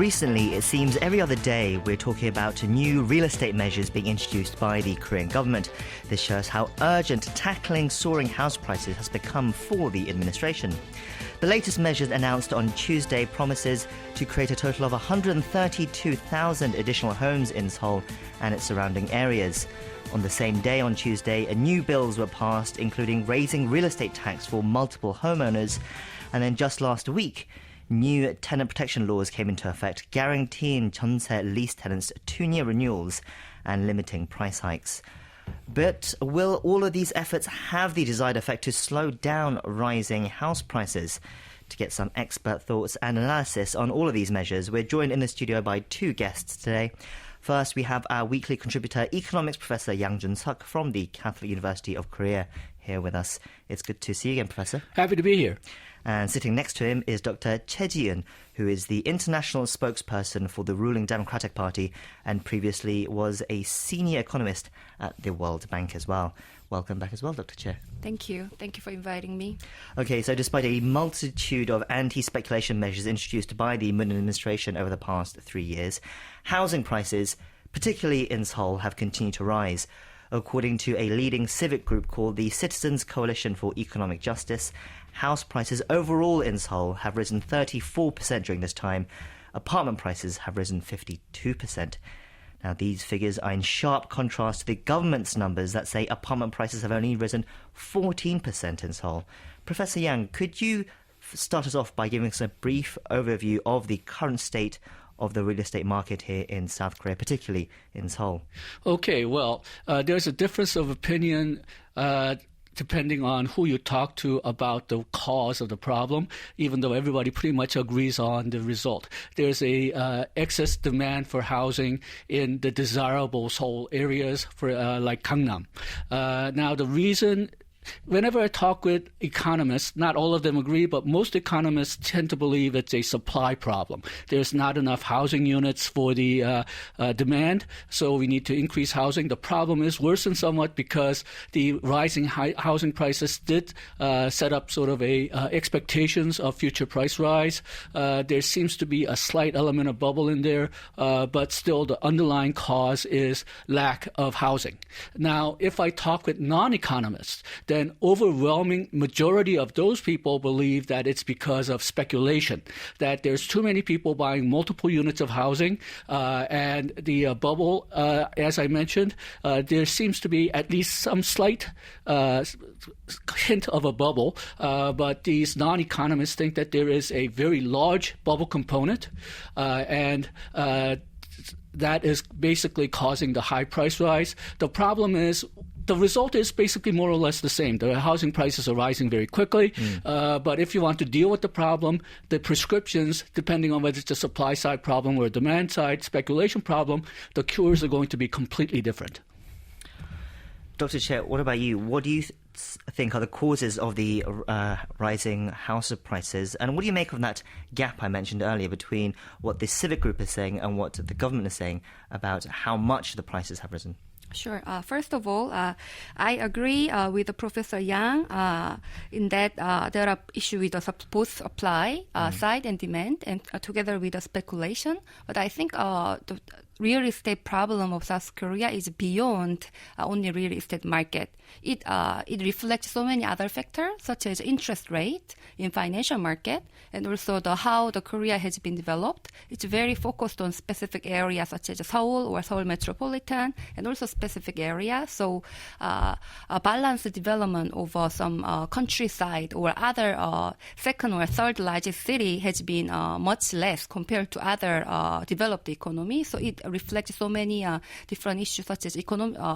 Recently, it seems every other day we're talking about new real estate measures being introduced by the Korean government. This shows how urgent tackling soaring house prices has become for the administration. The latest measures announced on Tuesday promises to create a total of 132,000 additional homes in Seoul and its surrounding areas. On the same day, on Tuesday, new bills were passed, including raising real estate tax for multiple homeowners. And then just last week, new tenant protection laws came into effect, guaranteeing 전세 lease tenants 2-year renewals and limiting price hikes. But will all of these efforts have the desired effect to slow down rising house prices? To get some expert thoughts and analysis on all of these measures, we're joined in the studio by two guests today. First, we have our weekly contributor, economics Professor Yang Jun-suk from the Catholic University of Korea here with us. It's good to see you again, Professor. Happy to be here. And sitting next to him is Dr. Choi Ji-eun, who is the international spokesperson for the ruling Democratic Party and previously was a senior economist at the World Bank as well. Welcome back as well, Dr. Choi. Thank you. Thank you for inviting me. Okay, so despite a multitude of anti-speculation measures introduced by the Moon administration over the past 3 years, housing prices, particularly in Seoul, have continued to rise. According to a leading civic group called the Citizens Coalition for Economic Justice, house prices overall in Seoul have risen 34% during this time. Apartment prices have risen 52%. Now, these figures are in sharp contrast to the government's numbers that say apartment prices have only risen 14% in Seoul. Professor Yang, could you start us off by giving us a brief overview of the current state of the real estate market here in South Korea, particularly in Seoul? Okay, well, there's a difference of opinion depending on who you talk to about the cause of the problem, even though everybody pretty much agrees on the result. There's a excess demand for housing in the desirable Seoul areas for like Gangnam. Now, the reason, whenever I talk with economists, not all of them agree, but most economists tend to believe it's a supply problem. There's not enough housing units for the demand, so we need to increase housing. The problem is worsened somewhat because the rising housing prices did set up sort of expectations of future price rise. There seems to be a slight element of bubble in there, but still the underlying cause is lack of housing. Now, if I talk with non-economists, then overwhelming majority of those people believe that it's because of speculation, that there's too many people buying multiple units of housing, and the bubble, as I mentioned, there seems to be at least some slight hint of a bubble, but these non-economists think that there is a very large bubble component, and that is basically causing the high price rise. The problem is, the result is basically more or less the same. The housing prices are rising very quickly, but if you want to deal with the problem, the prescriptions, depending on whether it's a supply-side problem or a demand-side speculation problem, the cures are going to be completely different. Dr. Choi, what about you? What do you think are the causes of the rising house prices, and what do you make of that gap I mentioned earlier between what the civic group is saying and what the government is saying about how much the prices have risen? Sure. First of all, I agree with Professor Yang in that there are issues with both supply side and demand, and together with the speculation. But I think the real estate problem of South Korea is beyond only real estate market. It reflects so many other factors, such as interest rate in financial market, and also how the Korea has been developed. It's very focused on specific areas such as Seoul or Seoul metropolitan, and also specific areas. So a balanced development over some countryside or other second or third largest city has been much less compared to other developed economy. So it reflects so many different issues such as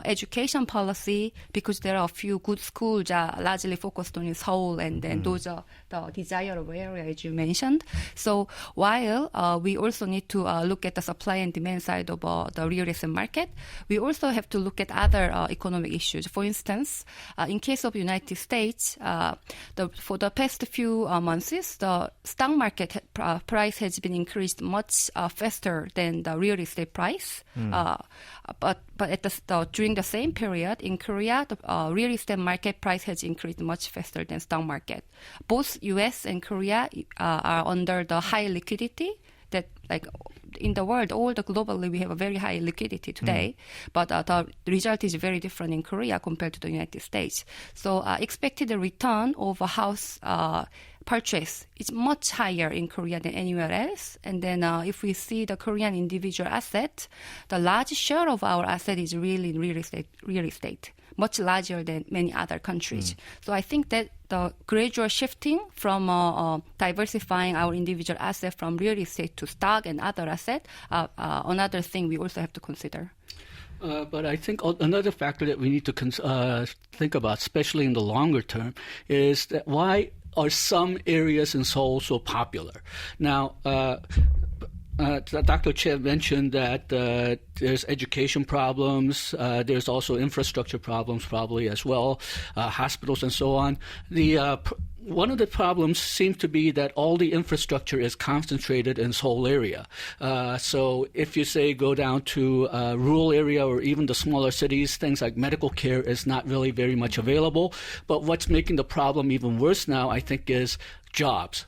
education policy, because there are a few good schools largely focused on Seoul, and then those are the desirable area, as you mentioned. So while we also need to look at the supply and demand side of the real estate market, we also have to look at other economic issues. For instance, in case of United States, for the past few months, the stock market price has been increased much faster than the real estate price. But during the same period in Korea, the real estate market price has increased much faster than stock market. Both U.S. and Korea are under the high liquidity that like in the world, all the globally, we have a very high liquidity today, but the result is very different in Korea compared to the United States. So expected return of a house purchase is much higher in Korea than anywhere else. And then if we see the Korean individual asset, the large share of our asset is really in real estate, much larger than many other countries. So I think that the gradual shifting from diversifying our individual asset from real estate to stock and other asset, another thing we also have to consider. But I think another factor that we need to think about, especially in the longer term, is that why are some areas in Seoul so popular? Now, Dr. Choi mentioned that there's education problems. There's also infrastructure problems probably as well, hospitals and so on. One of the problems seems to be that all the infrastructure is concentrated in Seoul area. So if you say go down to a rural area or even the smaller cities, things like medical care is not really very much available. But what's making the problem even worse now, I think, is jobs.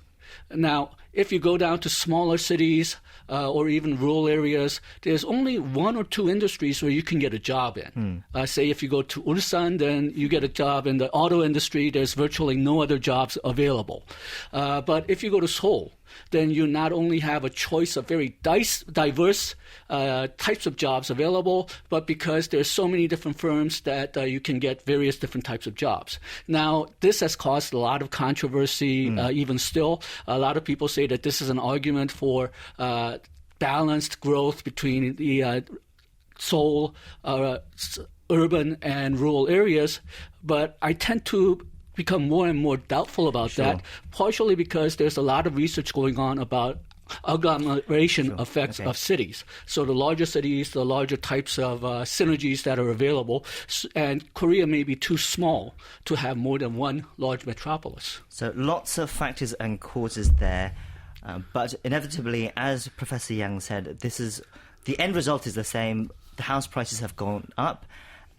Now, if you go down to smaller cities or even rural areas, there's only one or two industries where you can get a job in. Say if you go to Ulsan, then you get a job in the auto industry. There's virtually no other jobs available. But if you go to Seoul, then you not only have a choice of very diverse types of jobs available, but because there's so many different firms that you can get various different types of jobs. Now, this has caused a lot of controversy, even still. A lot of people say that this is an argument for balanced growth between the Seoul, urban and rural areas, but I tend to become more and more doubtful about that, partially because there's a lot of research going on about agglomeration effects of cities. So the larger cities, the larger types of synergies that are available, and Korea may be too small to have more than one large metropolis. So lots of factors and causes there, but inevitably, as Professor Yang said, the end result is the same. The house prices have gone up,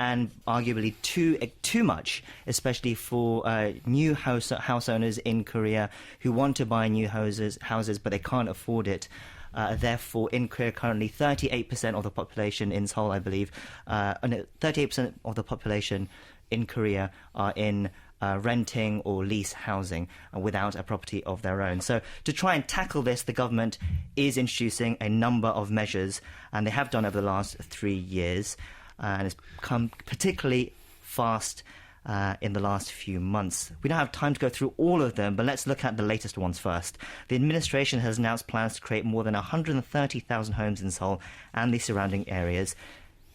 and arguably too much, especially for new house owners in Korea who want to buy new houses, but they can't afford it. Therefore, in Korea currently, 38% of the population in Seoul, I believe, 38% of the population in Korea are in renting or lease housing without a property of their own. So to try and tackle this, the government is introducing a number of measures, and they have done over the last 3 years. And it's come particularly fast in the last few months. We don't have time to go through all of them, but let's look at the latest ones first. The administration has announced plans to create more than 130,000 homes in Seoul and the surrounding areas,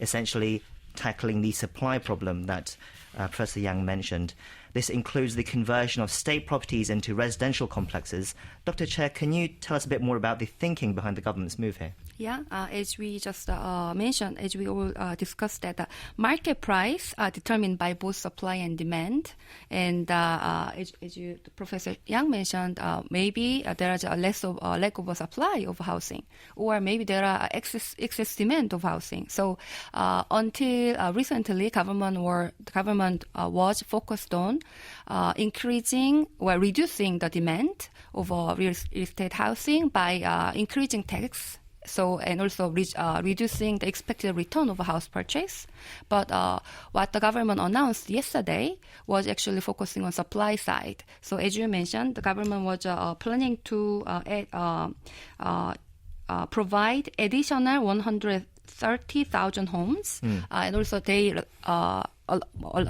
essentially tackling the supply problem that Professor Yang mentioned. This includes the conversion of state properties into residential complexes. Dr. Choi, can you tell us a bit more about the thinking behind the government's move here? Yeah, as we just mentioned, as we all discussed, that the market price determined by both supply and demand. And as Professor Yang mentioned, maybe there is a lack of a supply of housing, or maybe there are excess demand of housing. So until recently, government was focused on increasing or reducing the demand of real estate housing by increasing tax. So, and also reducing the expected return of a house purchase. But what the government announced yesterday was actually focusing on supply side. So as you mentioned, the government was planning to provide additional 130,000 homes. And also they a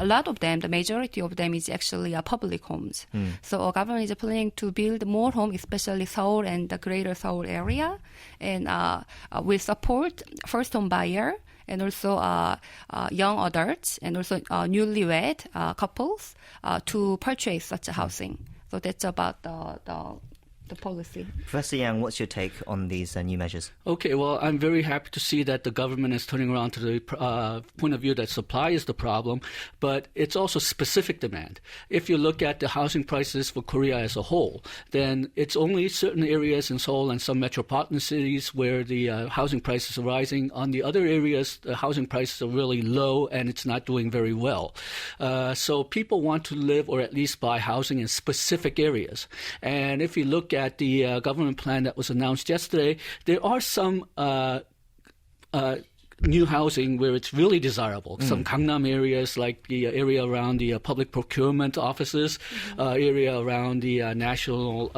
lot of them, the majority of them is actually public homes. So our government is planning to build more homes, especially Seoul and the greater Seoul area, and will support first home buyer and also young adults and also newlywed couples to purchase such a housing. So that's about the policy. Professor Yang, what's your take on these new measures? Okay, well, I'm very happy to see that the government is turning around to the point of view that supply is the problem, but it's also specific demand. If you look at the housing prices for Korea as a whole, then it's only certain areas in Seoul and some metropolitan cities where the housing prices are rising. On the other areas, the housing prices are really low and it's not doing very well. So people want to live or at least buy housing in specific areas. And if you look at at the government plan that was announced yesterday, there are some new housing where it's really desirable. Some Gangnam areas, like the area around the public procurement offices, area around the national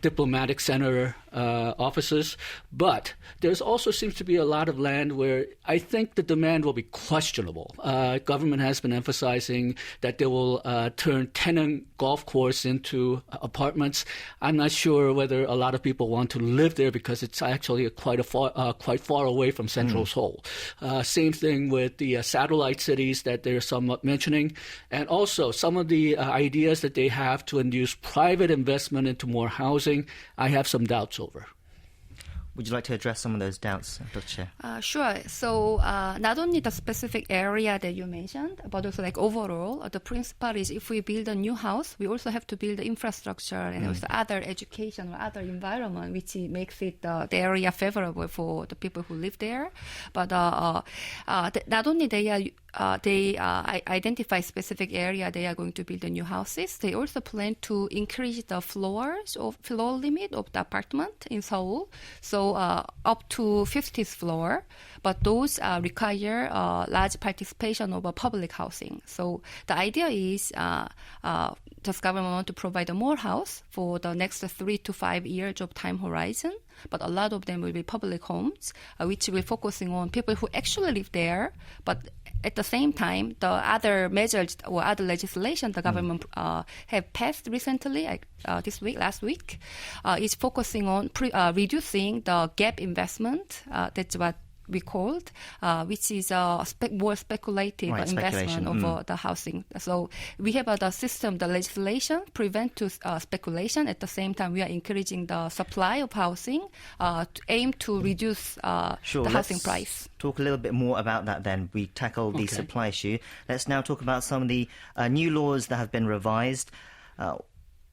diplomatic center offices. But there's also seems to be a lot of land where I think the demand will be questionable. Government has been emphasizing that they will turn tenant golf course into apartments. I'm not sure whether a lot of people want to live there because it's actually quite far away from central Seoul. Same thing with the satellite cities that they're somewhat mentioning, and also some of the ideas that they have to induce private investment into more housing, I have some doubts over. Would you like to address some of those doubts, Dr. Chair? Sure. So not only the specific area that you mentioned, but also like overall, the principle is if we build a new house, we also have to build the infrastructure and also other education or other environment, which makes it the area favorable for the people who live there. But not only they identify specific area they are going to build the new houses, they also plan to increase the floor limit of the apartment in Seoul. So up to 50th floor, but those require large participation of public housing. So the idea is just government want to provide more house for the next 3 to 5 years of time horizon, but a lot of them will be public homes, which will focusing on people who actually live there, but at the same time, the other measures or other legislation the government have passed recently, last week, is focusing on reducing the gap investment. That's what we called, which is more speculative investment of the housing. So we have the system, the legislation prevent to speculation. At the same time, we are encouraging the supply of housing to aim to reduce the housing price. Talk a little bit more about that then. We tackled the supply issue. Let's now talk about some of the new laws that have been revised.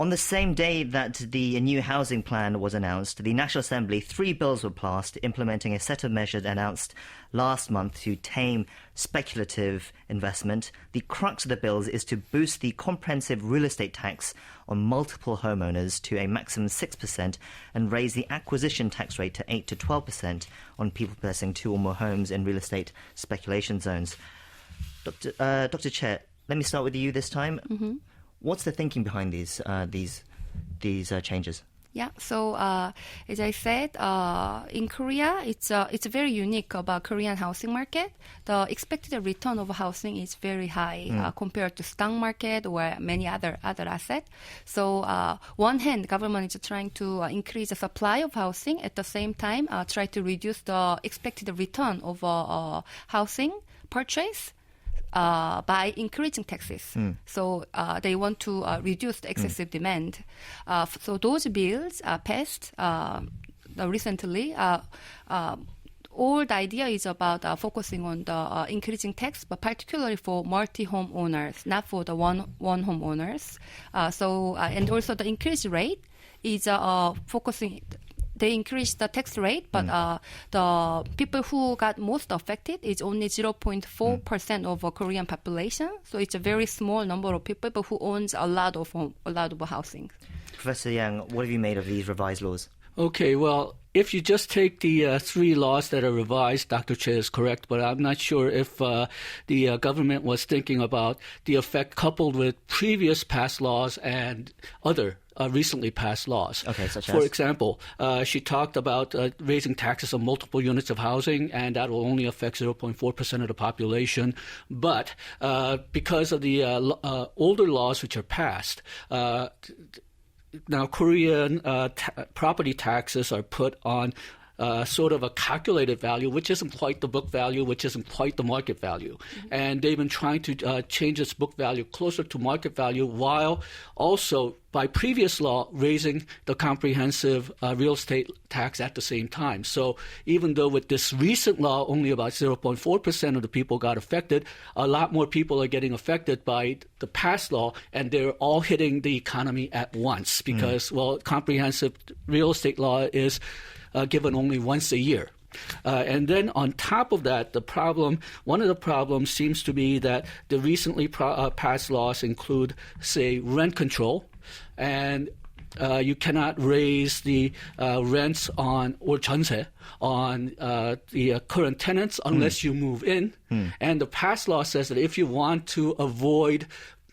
On the same day that the new housing plan was announced, the National Assembly, 3 bills were passed implementing a set of measures announced last month to tame speculative investment. The crux of the bills is to boost the comprehensive real estate tax on multiple homeowners to a maximum 6% and raise the acquisition tax rate to 8 to 12% on people possessing 2 or more homes in real estate speculation zones. Dr. Chair, let me start with you this time. Mm-hmm. What's the thinking behind these changes? Yeah, so as I said, in Korea, it's very unique about Korean housing market. The expected return of housing is very high compared to stock market or many other assets. So one hand, government is trying to increase the supply of housing. At the same time, try to reduce the expected return of housing purchase by increasing taxes. So they want to reduce the excessive demand. So those bills passed recently. All the idea is about focusing on the increasing tax, but particularly for multi-home owners, not for the one home owners. And also the increased rate is focusing. They increased the tax rate, but the people who got most affected is only 0.4% of Korean population. So it's a very small number of people who owns a lot of housing. Professor Yang, what have you made of these revised laws? Okay, well, if you just take the 3 laws that are revised, Dr. Choi is correct, but I'm not sure if the government was thinking about the effect coupled with previous past laws and other recently passed laws. Okay, such For example, she talked about raising taxes on multiple units of housing, and that will only affect 0.4% of the population. But because of the older laws which are passed, now Korean property taxes are put on sort of a calculated value, which isn't quite the book value, which isn't quite the market value. And they've been trying to change its book value closer to market value while also, by previous law, raising the comprehensive real estate tax at the same time. So even though with this recent law, only about 0.4% of the people got affected, a lot more people are getting affected by the past law, and they're all hitting the economy at once because, well, comprehensive real estate law is given only once a year. And then on top of that, one of the problems seems to be that the recently passed laws include, say, rent control. And you cannot raise the rents on or 전세 on the current tenants unless you move in. And the past law says that if you want to avoid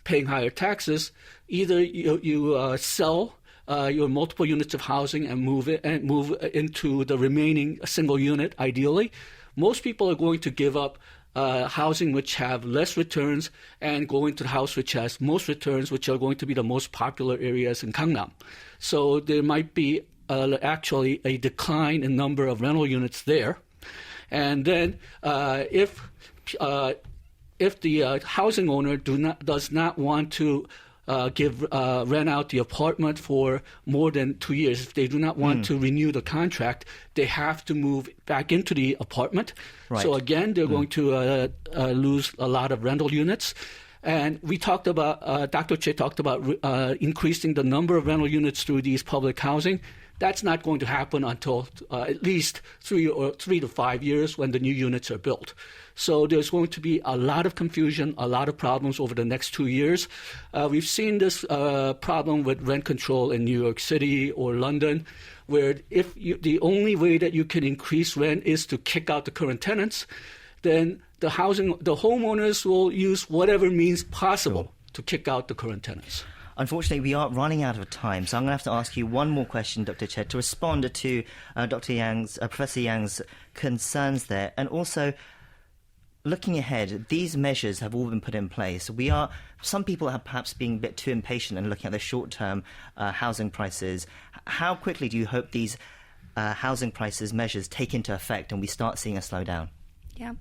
paying higher taxes, either you sell your multiple units of housing and move into the remaining single unit, ideally. Most people are going to give up housing which have less returns and go into the house which has most returns, which are going to be the most popular areas in Gangnam. So there might be actually a decline in number of rental units there. And then if the housing owner does not want to rent out the apartment for more than 2 years, if they do not want to renew the contract, they have to move back into the apartment. Right. So again, they're going to lose a lot of rental units. And we talked about, Dr. Choi talked about increasing the number of rental units through these public housing. That's not going to happen until at least 3 to 5 years when the new units are built. So there's going to be a lot of confusion, a lot of problems over the next 2 years. We've seen this problem with rent control in New York City or London, where the only way that you can increase rent is to kick out the current tenants, then the homeowners will use whatever means possible to kick out the current tenants. Unfortunately, we are running out of time, so I'm going to have to ask you one more question, Dr. Choi, to respond to Professor Yang's concerns there. And also, looking ahead, these measures have all been put in place. Some people have perhaps been a bit too impatient in looking at the short-term housing prices. How quickly do you hope these housing prices measures take into effect and we start seeing a slowdown? Yeah.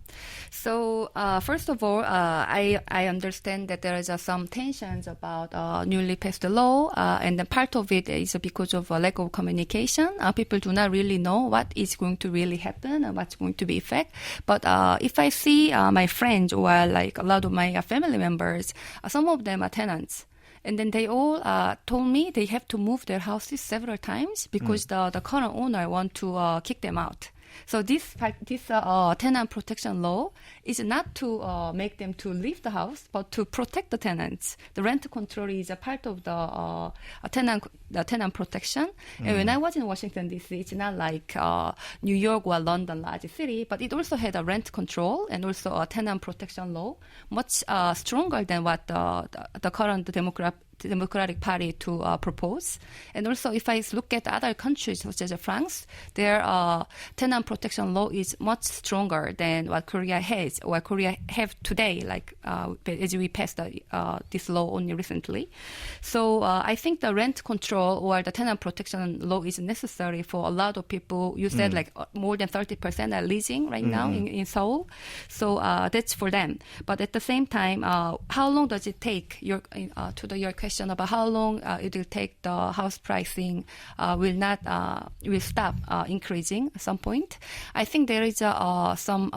So first of all, I understand that there is some tensions about newly passed law, and then part of it is because of a lack of communication. People do not really know what is going to really happen and what's going to be effect. But if I see my friends or like a lot of my family members, some of them are tenants. And then they all told me they have to move their houses several times because the current owner want to kick them out. So this tenant protection law is not to make them to leave the house, but to protect the tenants. The rent control is a part of the tenant protection. And when I was in Washington, D.C., it's not like New York or London, large city, but it also had a rent control and also a tenant protection law, much stronger than what the current Democratic Party to propose. And also, if I look at other countries such as France, their tenant protection law is much stronger than what Korea has or Korea have today, like as we passed this law only recently. So I think the rent control or the tenant protection law is necessary for a lot of people. You said like more than 30% are leasing right now in Seoul. So that's for them. But at the same time, how long does it take your question about how long it will take the house pricing will stop increasing at some point. I think there is some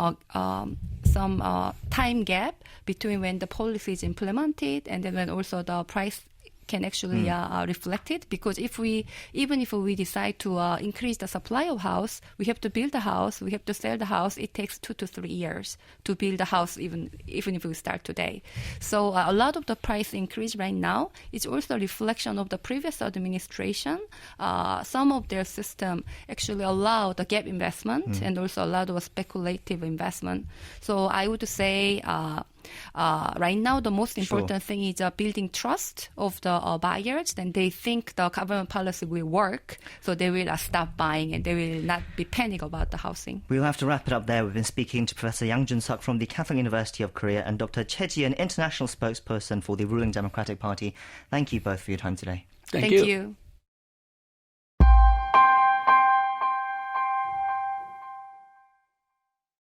time gap between when the policy is implemented and then when also the price can actually reflect it, because even if we decide to increase the supply of house, we have to build a house, we have to sell the house. It takes 2 to 3 years to build a house, even if we start today. So a lot of the price increase right now is also a reflection of the previous administration. Some of their system actually allow the gap investment and also a lot of speculative investment. So I would say right now, the most important thing is building trust of the buyers. Then they think the government policy will work, so they will stop buying and they will not be panic about the housing. We'll have to wrap it up there. We've been speaking to Professor Yang Jun-suk from the Catholic University of Korea and Dr. Choi Ji-eun, international spokesperson for the ruling Democratic Party. Thank you both for your time today. Thank you.